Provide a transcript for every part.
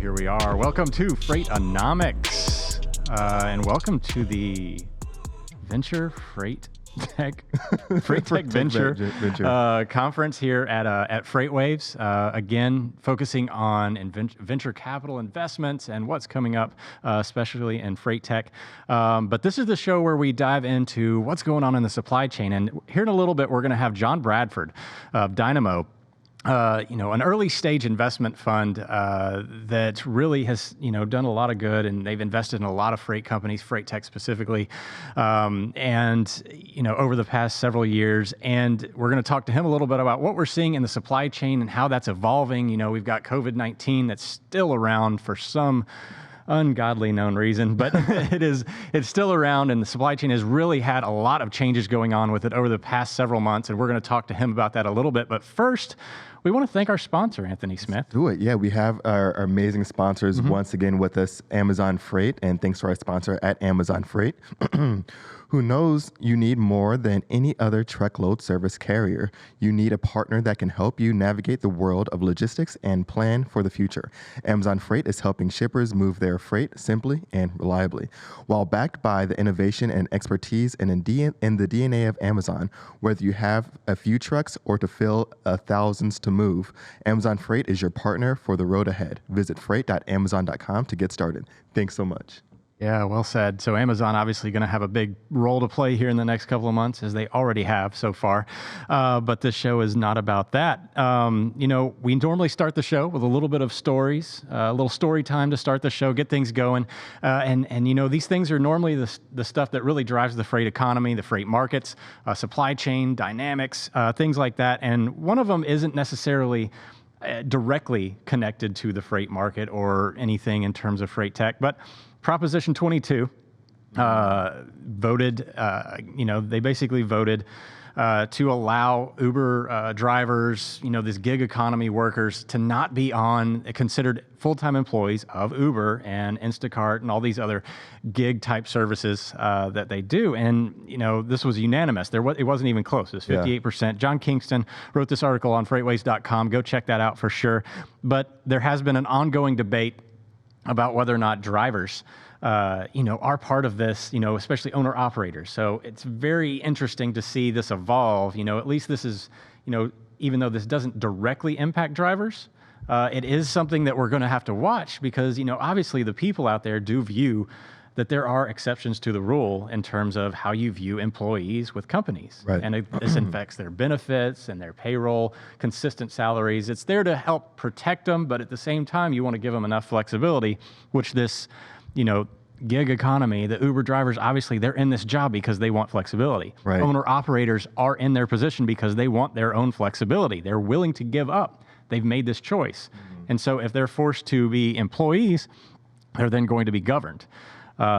here we are. Welcome to Freightonomics, and welcome to the FreightTech Venture Conference here at FreightWaves. Again, focusing on venture capital investments and what's coming up, especially in freight tech. But this is the show where we dive into what's going on in the supply chain. And here in a little bit, we're going to have Jon Bradford of Dynamo. An early stage investment fund that really has, done a lot of good, and they've invested in a lot of freight companies, freight tech specifically, over the past several years. And we're going to talk to him a little bit about what we're seeing in the supply chain and how that's evolving. We've got COVID-19 that's still around for some ungodly known reason, but it's still around, and the supply chain has really had a lot of changes going on with it over the past several months, and we're going to talk to him about that a little bit. But first, we want to thank our sponsor, Anthony Smith. Do it. Yeah, we have our amazing sponsors once again with us, Amazon Freight, and thanks to our sponsor at Amazon Freight, who knows you need more than any other truckload service carrier. You need a partner that can help you navigate the world of logistics and plan for the future. Amazon Freight is helping shippers move their freight simply and reliably, while backed by the innovation and expertise in the DNA of Amazon. Whether you have a few trucks or to fill thousands to move, Amazon Freight is your partner for the road ahead. Visit freight.amazon.com to get started. Thanks so much. Yeah, well said. So Amazon obviously going to have a big role to play here in the next couple of months, as they already have so far. But this show is not about that. We normally start the show with a little bit of stories, a little story time to start the show, get things going. These things are normally the stuff that really drives the freight economy, the freight markets, supply chain dynamics, things like that. And one of them isn't necessarily directly connected to the freight market or anything in terms of freight tech, but Proposition 22 voted, they basically voted to allow Uber drivers, this gig economy workers, to not be considered full-time employees of Uber and Instacart and all these other gig type services that they do. And, this was unanimous. It wasn't even close. It was 58%. Yeah. John Kingston wrote this article on FreightWaves.com. Go check that out for sure. But there has been an ongoing debate about whether or not drivers, are part of this, especially owner-operators. So it's very interesting to see this evolve. At least this is, even though this doesn't directly impact drivers, it is something that we're going to have to watch because, obviously the people out there do view that there are exceptions to the rule in terms of how you view employees with companies. Right. And this affects their benefits and their payroll, consistent salaries. It's there to help protect them, but at the same time, you want to give them enough flexibility, which this, gig economy, the Uber drivers, obviously they're in this job because they want flexibility. Right. Owner operators are in their position because they want their own flexibility. They're willing to give up. They've made this choice. And so if they're forced to be employees, they're then going to be governed.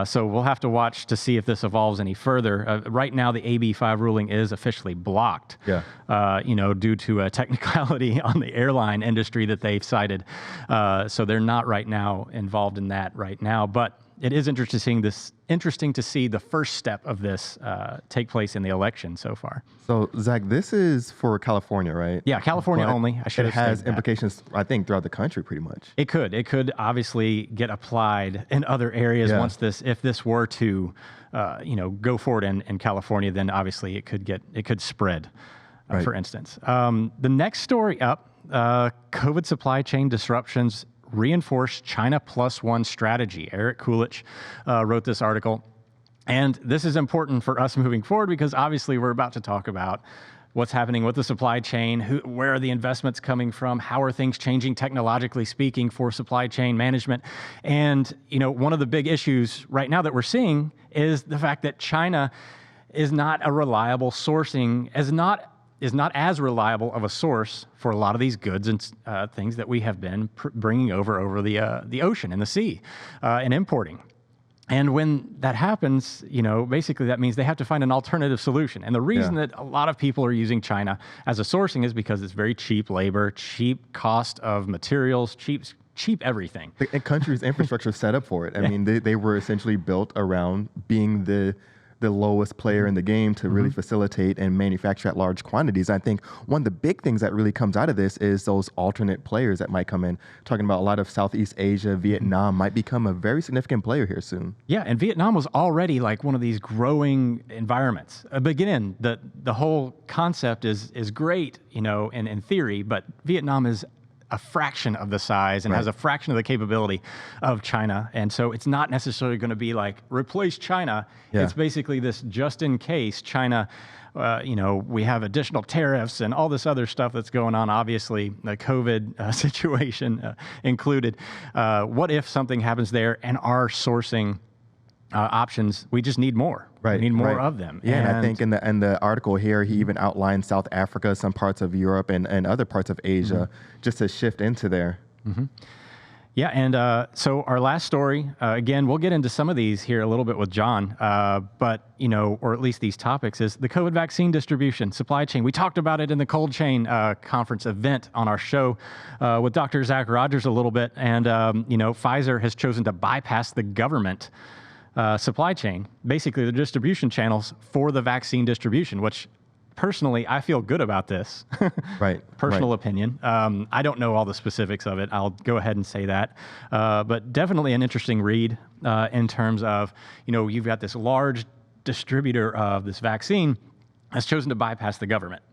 So we'll have to watch to see if this evolves any further. Right now, the AB5 ruling is officially blocked, due to a technicality on the airline industry that they've cited. So they're not right now involved in that right now. But it is interesting to see the first step of this take place in the election so far. So, Zach, this is for California, right? Yeah, California only. I should have said that. It has implications, I think, throughout the country pretty much. It could obviously get applied in other areas if this were to, go forward in California, then obviously it could spread, for instance. The next story up, COVID supply chain disruptions reinforce China Plus One strategy. Eric Kulich wrote this article. And this is important for us moving forward because obviously we're about to talk about what's happening with the supply chain, where are the investments coming from, how are things changing technologically speaking for supply chain management. And, one of the big issues right now that we're seeing is the fact that China is not a reliable sourcing, is not as reliable of a source for a lot of these goods and things that we have been bringing over the ocean and the sea and importing. And when that happens, basically that means they have to find an alternative solution. And the reason that a lot of people are using China as a sourcing is because it's very cheap labor, cheap cost of materials, cheap everything. And countries' infrastructure is set up for it. I mean, they were essentially built around being the the lowest player in the game to really facilitate and manufacture at large quantities. I think one of the big things that really comes out of this is those alternate players that might come in. Talking about a lot of Southeast Asia, Vietnam might become a very significant player here soon. Yeah, and Vietnam was already like one of these growing environments. But again, the whole concept is great, in theory, but Vietnam is a fraction of the size and has a fraction of the capability of China. And so it's not necessarily going to be like replace China. Yeah. It's basically this just in case China, we have additional tariffs and all this other stuff that's going on, obviously the COVID situation included. What if something happens there and our sourcing options, we just need more. Right, we need more of them. Yeah, and I think in the article here, he even outlined South Africa, some parts of Europe, and other parts of Asia, just to shift into there. Yeah, and so our last story, again, we'll get into some of these here a little bit with Jon, but, or at least these topics, is the COVID vaccine distribution, supply chain. We talked about it in the Cold Chain conference event on our show with Dr. Zach Rogers a little bit, and, Pfizer has chosen to bypass the government supply chain, basically the distribution channels for the vaccine distribution, which personally, I feel good about this. Personal opinion. I don't know all the specifics of it. I'll go ahead and say that. But definitely an interesting read in terms of, you've got this large distributor of this vaccine has chosen to bypass the government.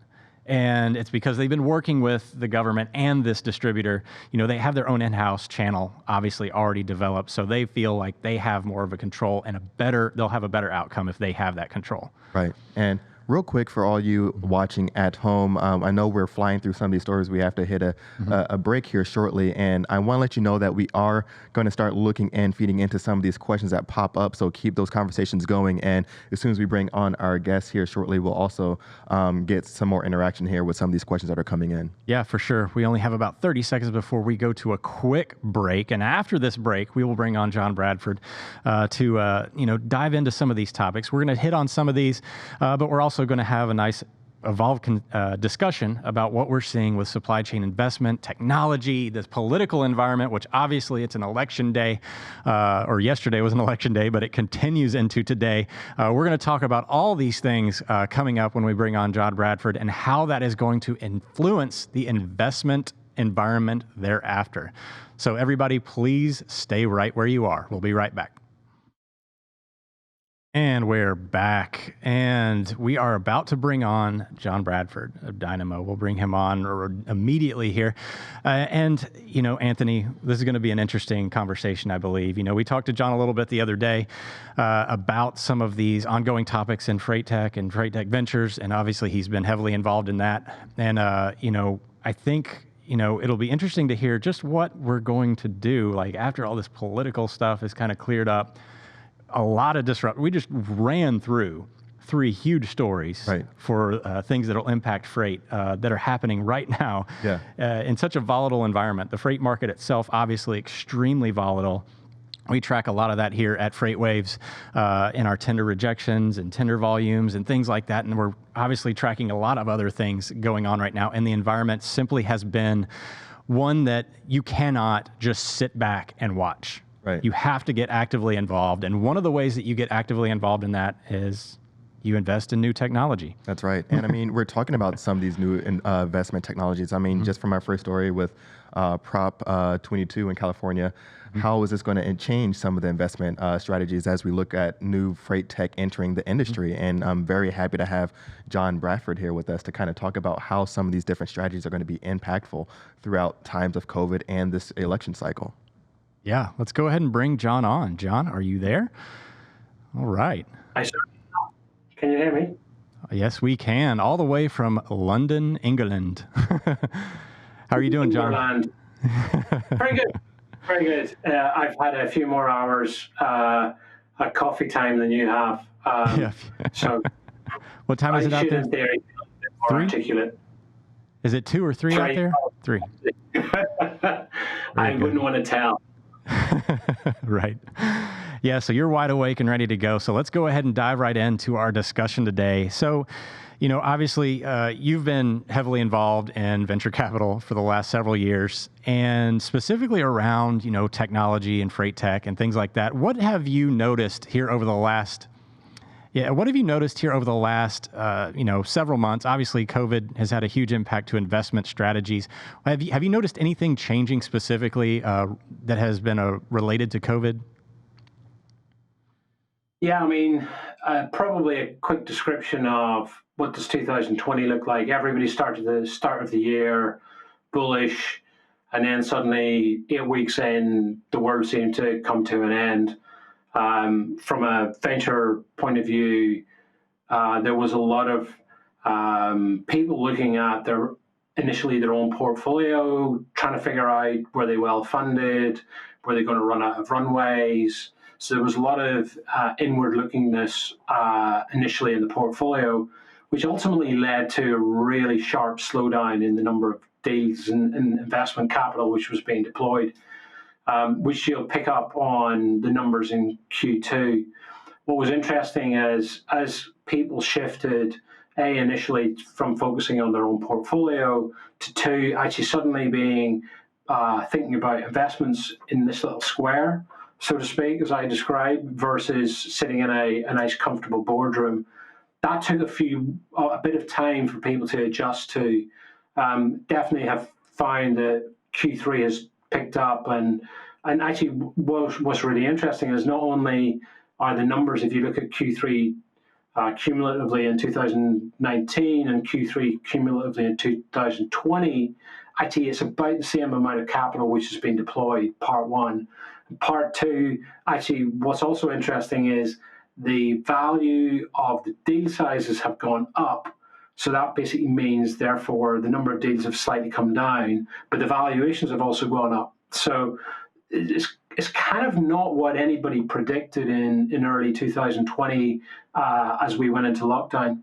And it's because they've been working with the government and this distributor. They have their own in-house channel, obviously already developed. So they feel like they have more of a control and they'll have a better outcome if they have that control. Right. And real quick for all you watching at home, I know we're flying through some of these stories. We have to hit a break here shortly. And I want to let you know that we are going to start looking and feeding into some of these questions that pop up. So keep those conversations going. And as soon as we bring on our guests here shortly, we'll also get some more interaction here with some of these questions that are coming in. Yeah, for sure. We only have about 30 seconds before we go to a quick break. And after this break, we will bring on Jon Bradford to dive into some of these topics. We're going to hit on some of these, but we're also going to have a nice evolved discussion about what we're seeing with supply chain investment, technology, this political environment, which obviously it's an election day, or yesterday was an election day, but it continues into today. We're going to talk about all these things coming up when we bring on Jon Bradford and how that is going to influence the investment environment thereafter. So everybody, please stay right where you are. We'll be right back. And we're back, and we are about to bring on Jon Bradford of Dynamo. We'll bring him on immediately here. And, Anthony, this is going to be an interesting conversation, I believe. We talked to Jon a little bit the other day about some of these ongoing topics in FreightTech and FreightTech Ventures, and obviously he's been heavily involved in that. And, I think, it'll be interesting to hear just what we're going to do, like after all this political stuff is kind of cleared up. A lot of disrupt. We just ran through 3 huge stories for things that will impact freight that are happening right now in such a volatile environment. The freight market itself, obviously extremely volatile. We track a lot of that here at FreightWaves in our tender rejections and tender volumes and things like that. And we're obviously tracking a lot of other things going on right now. And the environment simply has been one that you cannot just sit back and watch. You have to get actively involved. And one of the ways that you get actively involved in that is you invest in new technology. That's right. And we're talking about some of these new investment technologies. Just from our first story with Prop 22 in California, how is this going to change some of the investment strategies as we look at new freight tech entering the industry? And I'm very happy to have Jon Bradford here with us to kind of talk about how some of these different strategies are going to be impactful throughout times of COVID and this election cycle. Yeah, let's go ahead and bring Jon on. Jon, are you there? All right. I certainly am. Can you hear me? Yes, we can. All the way from London, England. How are you doing, Jon? England. Very good. Very good. I've had a few more hours at coffee time than you have. So what time is it out there? In theory, be a bit more articulate. Is it 2 or 3 out there? 3. I wouldn't want to tell. Right. Yeah, so you're wide awake and ready to go. So let's go ahead and dive right into our discussion today. So, obviously, you've been heavily involved in venture capital for the last several years, and specifically around, technology and freight tech and things like that. What have you noticed here over the last, Yeah. What have you noticed here over the last, several months? Obviously, COVID has had a huge impact to investment strategies. Have you noticed anything changing specifically that has been related to COVID? Yeah, I mean, probably a quick description of what does 2020 look like. Everybody started the start of the year bullish, and then suddenly 8 weeks in, the world seemed to come to an end. From a venture point of view, there was a lot of people looking at initially their own portfolio, trying to figure out were they well funded, were they going to run out of runways. So there was a lot of inward lookingness initially in the portfolio, which ultimately led to a really sharp slowdown in the number of deals and investment capital which was being deployed, which you'll pick up on the numbers in Q2. What was interesting is as people shifted, initially from focusing on their own portfolio to two, actually suddenly being thinking about investments in this little square, so to speak, as I described, versus sitting in a nice, comfortable boardroom. That took a bit of time for people to adjust to. Definitely have found that Q3 has picked up, and actually what's really interesting is not only are the numbers, if you look at Q3 cumulatively in 2019 and Q3 cumulatively in 2020, actually it's about the same amount of capital which has been deployed, part one. Part two, actually what's also interesting is the value of the deal sizes have gone up. So that basically means, therefore, the number of deals have slightly come down, but the valuations have also gone up. So it's kind of not what anybody predicted in early 2020 as we went into lockdown.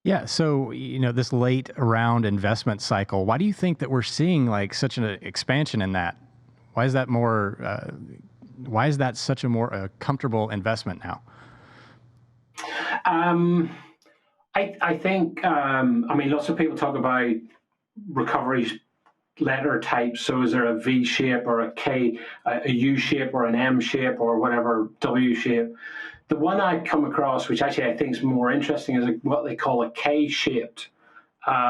Yeah. So, this late round investment cycle, why do you think that we're seeing like such an expansion in that? Why is that why is that such a more comfortable investment now? I think, lots of people talk about recovery letter types. So is there a V shape or a K, a U shape or an M shape or whatever, W shape? The one I come across, which actually I think is more interesting, is what they call a K-shaped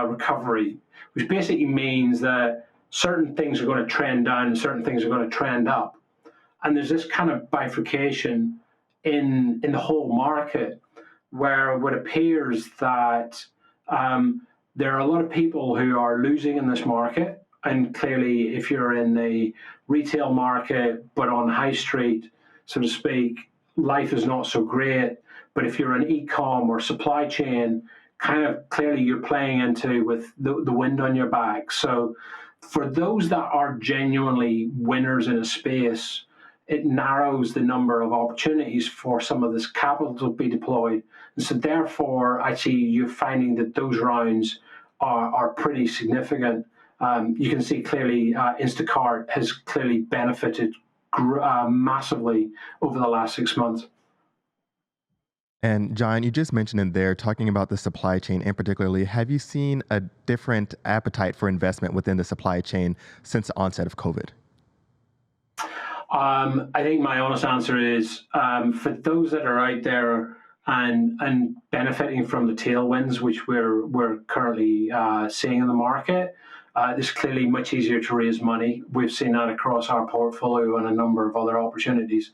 recovery, which basically means that certain things are going to trend down and certain things are going to trend up. And there's this kind of bifurcation in the whole market where it appears that there are a lot of people who are losing in this market. And clearly, if you're in the retail market, but on high street, so to speak, life is not so great. But if you're an e-com or supply chain, kind of clearly you're playing into with the wind on your back. So for those that are genuinely winners in a space, it narrows the number of opportunities for some of this capital to be deployed. And so therefore, actually, you're finding that those rounds are pretty significant. You can see clearly Instacart has clearly benefited massively over the last 6 months. And Jon, you just mentioned in there, talking about the supply chain in particularly, have you seen a different appetite for investment within the supply chain since the onset of COVID? I think my honest answer is for those that are out there and benefiting from the tailwinds, which we're currently seeing in the market, it's clearly much easier to raise money. We've seen that across our portfolio and a number of other opportunities.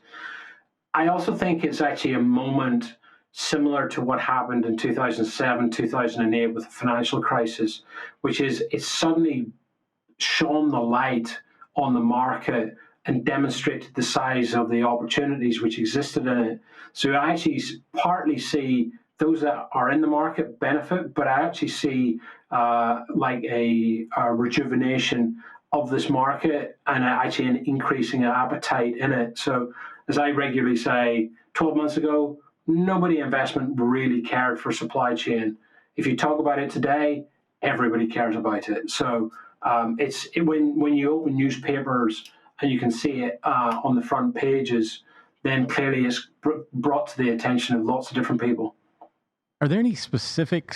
I also think it's actually a moment similar to what happened in 2007, 2008 with the financial crisis, which is it's suddenly shone the light on the market and demonstrated the size of the opportunities which existed in it. So I actually partly see those that are in the market benefit, but I actually see like a rejuvenation of this market and actually an increasing appetite in it. So as I regularly say, 12 months ago, nobody in investment really cared for supply chain. If you talk about it today, everybody cares about it. So when you open newspapers and you can see it on the front pages, then clearly it's brought to the attention of lots of different people. Are there any specific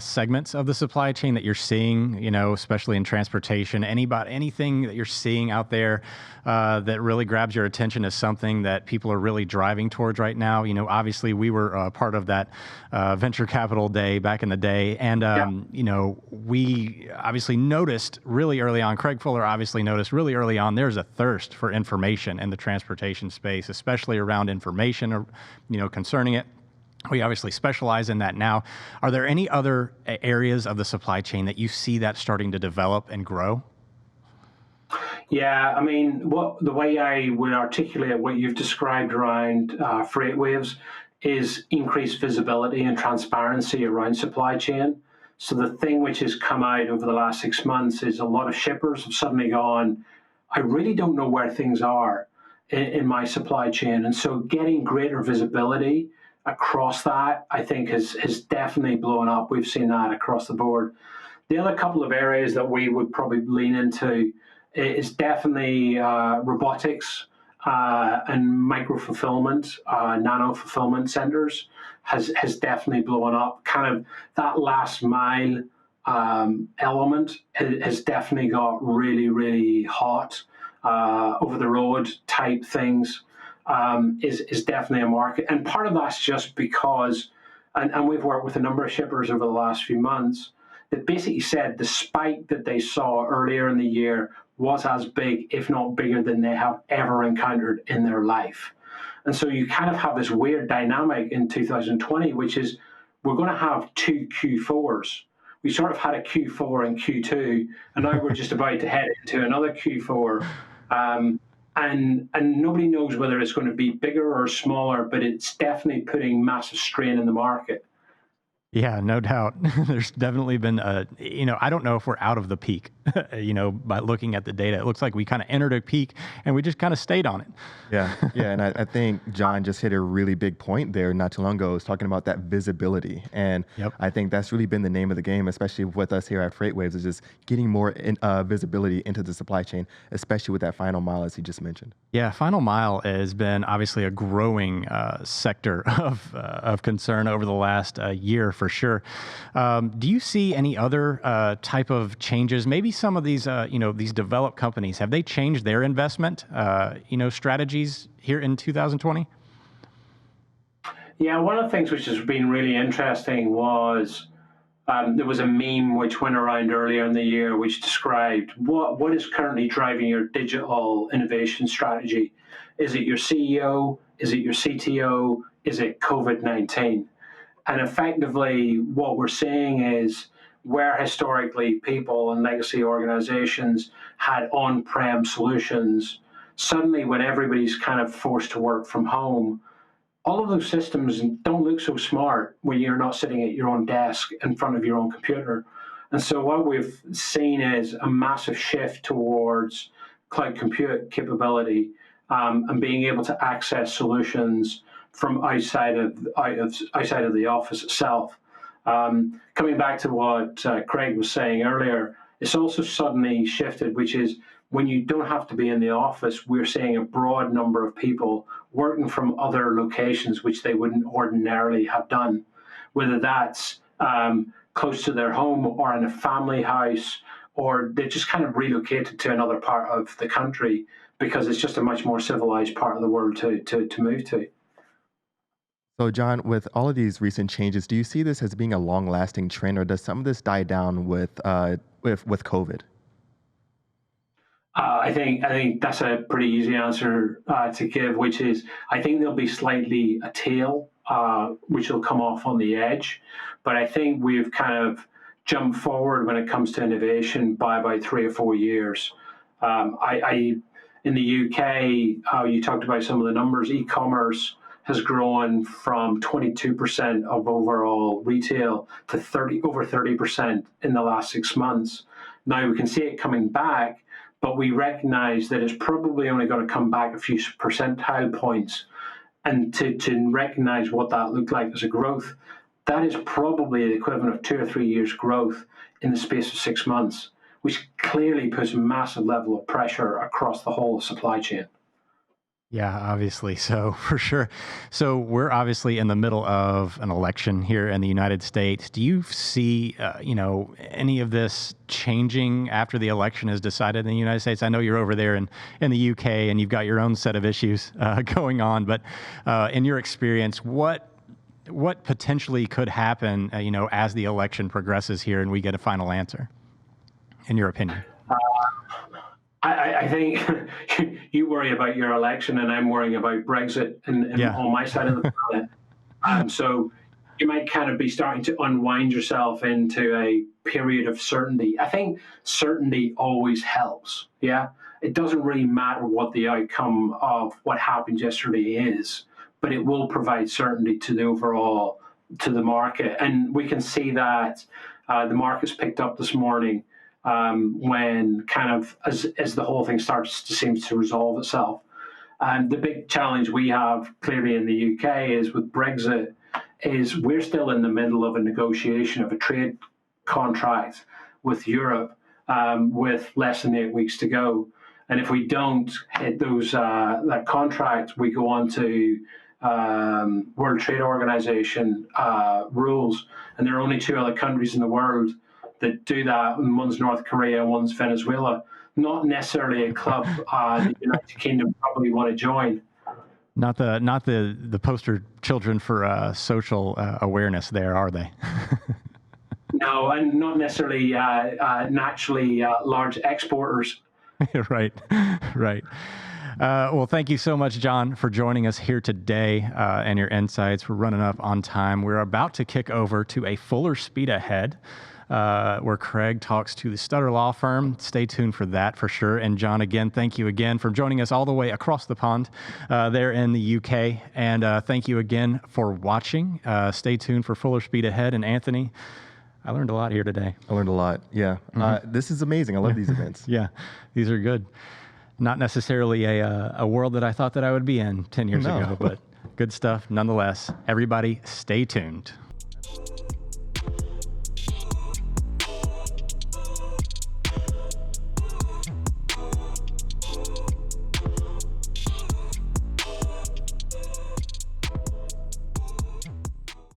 segments of the supply chain that you're seeing, especially in transportation? Anything that you're seeing out there that really grabs your attention as something that people are really driving towards right now? Obviously we were part of that venture capital day back in the day, and Yeah. we obviously noticed really early on. Craig Fuller obviously noticed really early on. There's a thirst for information in the transportation space, especially around information, or concerning it. We obviously specialize in that now. Are there any other areas of the supply chain that you see that starting to develop and grow? Yeah, I mean, the way I would articulate what you've described around FreightWaves is increased visibility and transparency around supply chain. So the thing which has come out over the last 6 months is a lot of shippers have suddenly gone, I really don't know where things are in my supply chain. And so getting greater visibility across that, I think, has definitely blown up. We've seen that across the board. The other couple of areas that we would probably lean into is definitely robotics and micro fulfillment, nano fulfillment centers has definitely blown up. Kind of that last mile element has definitely got really, really hot. Over the road type things is definitely a market. And part of that's just because, and we've worked with a number of shippers over the last few months that basically said the spike that they saw earlier in the year was as big, if not bigger, than they have ever encountered in their life. And so you kind of have this weird dynamic in 2020, which is we're going to have two Q4s. We sort of had a Q4 and Q2, and now we're just about to head into another Q4. And nobody knows whether it's going to be bigger or smaller, but it's definitely putting massive strain in the market. Yeah, no doubt. There's definitely been I don't know if we're out of the peak, by looking at the data. It looks like we kind of entered a peak and we just kind of stayed on it. Yeah, yeah, and I think John just hit a really big point there not too long ago. Was talking about that visibility, and Yep. I think that's really been the name of the game, especially with us here at FreightWaves, is just getting more visibility into the supply chain, especially with that final mile, as he just mentioned. Yeah, final mile has been obviously a growing sector of concern over the last year for sure. Do you see any other type of changes? Maybe some of these, these developed companies, have they changed their investment, strategies here in 2020? Yeah, one of the things which has been really interesting was there was a meme which went around earlier in the year which described what is currently driving your digital innovation strategy. Is it your CEO? Is it your CTO? Is it COVID-19? And effectively, what we're seeing is where historically people and legacy organizations had on-prem solutions, suddenly when everybody's kind of forced to work from home, all of those systems don't look so smart when you're not sitting at your own desk in front of your own computer. And so what we've seen is a massive shift towards cloud compute capability and being able to access solutions from outside of the office itself. Coming back to what Craig was saying earlier, it's also suddenly shifted, which is when you don't have to be in the office, we're seeing a broad number of people working from other locations which they wouldn't ordinarily have done, whether that's close to their home or in a family house, or they just kind of relocated to another part of the country because it's just a much more civilized part of the world to move to. So, John, with all of these recent changes, do you see this as being a long-lasting trend, or does some of this die down with COVID? I think that's a pretty easy answer to give, which is I think there'll be slightly a tail which will come off on the edge, but I think we've kind of jumped forward when it comes to innovation by about 3 or 4 years. In the UK, you talked about some of the numbers. E-commerce has grown from 22% of overall retail to over 30% in the last 6 months. Now we can see it coming back, but we recognize that it's probably only going to come back a few percentile points. And to recognize what that looked like as a growth, that is probably the equivalent of 2 or 3 years growth in the space of 6 months, which clearly puts a massive level of pressure across the whole supply chain. Yeah, obviously. So for sure. So we're obviously in the middle of an election here in the United States. Do you see, any of this changing after the election is decided in the United States? I know you're over there in the UK and you've got your own set of issues going on, but in your experience, what potentially could happen, as the election progresses here and we get a final answer, in your opinion? I think you worry about your election, and I'm worrying about Brexit and Yeah. on my side of the planet. So you might kind of be starting to unwind yourself into a period of certainty. I think certainty always helps. Yeah, it doesn't really matter what the outcome of what happened yesterday is, but it will provide certainty to the market, and we can see that the market's picked up this morning. When kind of as the whole thing starts to seem to resolve itself. And the big challenge we have clearly in the UK is with Brexit is we're still in the middle of a negotiation of a trade contract with Europe with less than 8 weeks to go. And if we don't hit that contract, we go on to World Trade Organization rules. And there are only two other countries in the world that do that, and one's North Korea, one's Venezuela. Not necessarily a club the United Kingdom probably want to join. Not the poster children for social awareness there, are they? No, and not necessarily naturally large exporters. Right. Well, thank you so much, Jon, for joining us here today and your insights. We're running up on time. We're about to kick over to a fuller speed ahead, where Craig talks to the Stutter Law Firm. Stay tuned for that for sure. And Jon, again, thank you again for joining us all the way across the pond there in the UK. And thank you again for watching. Stay tuned for fuller speed ahead. And Anthony, I learned a lot here today. I learned a lot. Yeah. This is amazing. I love these events. Yeah, these are good. Not necessarily a world that I thought that I would be in 10 years ago, but good stuff nonetheless. Everybody, stay tuned.